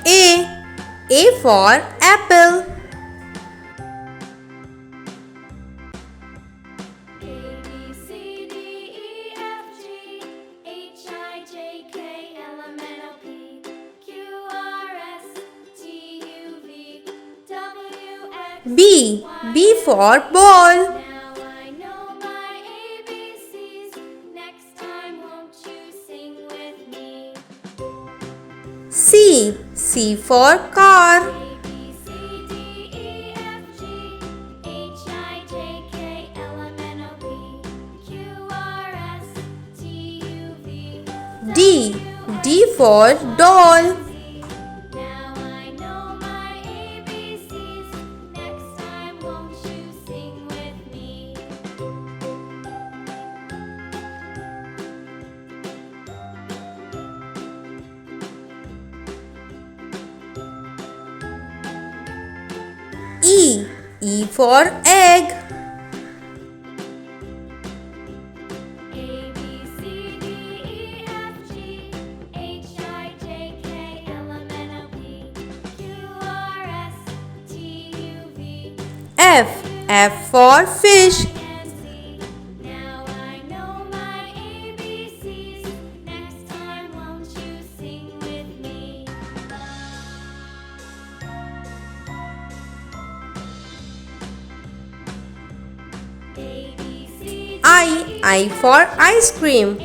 A. A for apple. B. B for ball. C. C for car. D. D for doll. E. E for egg. F. F for fish. I for ice cream.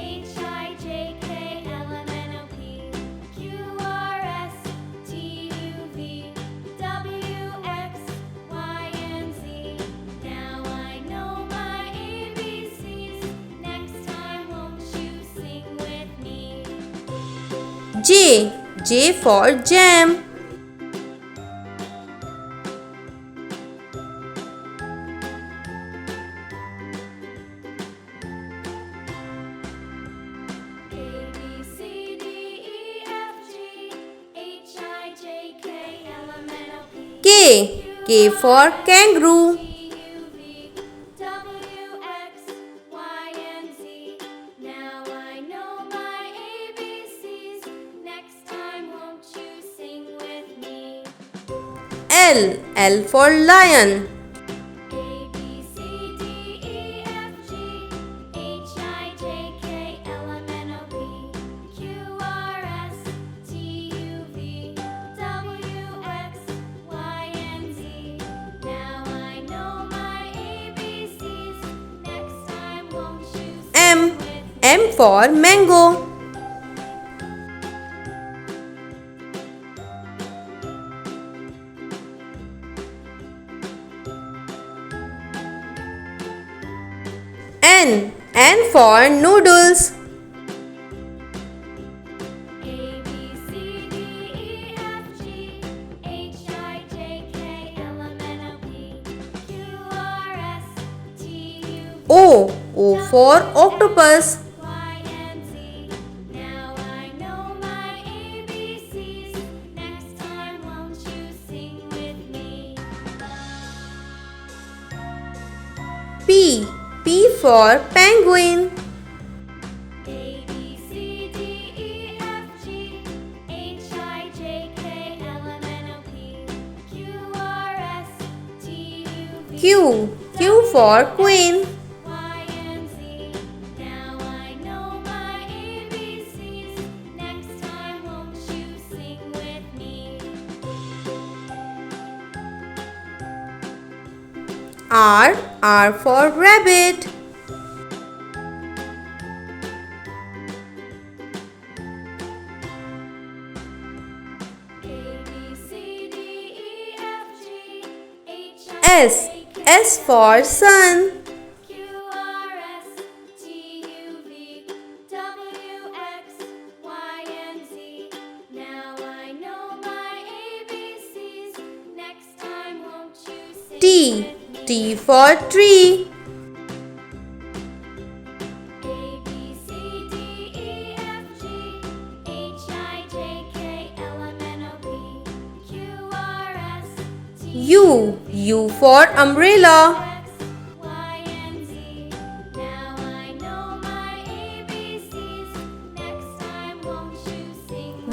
J. J for jam. K. K for kangaroo. L. L for lion. M. M for mango. N. N for noodles. O. O for octopus. P. P for penguin. Q. Q for queen. R. R for rabbit. S. S for sun. T. T for tree. U. U for umbrella.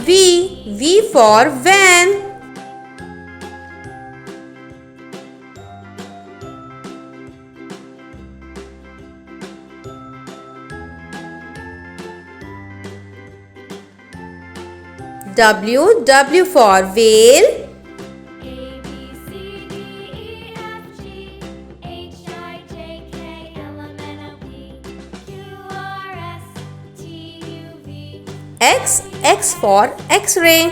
V for van. W for whale. X for X-ray.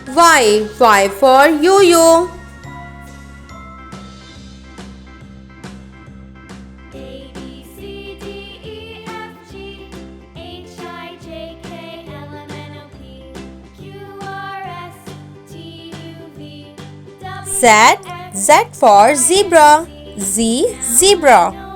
Y for yo-yo. Z for zebra. Zebra.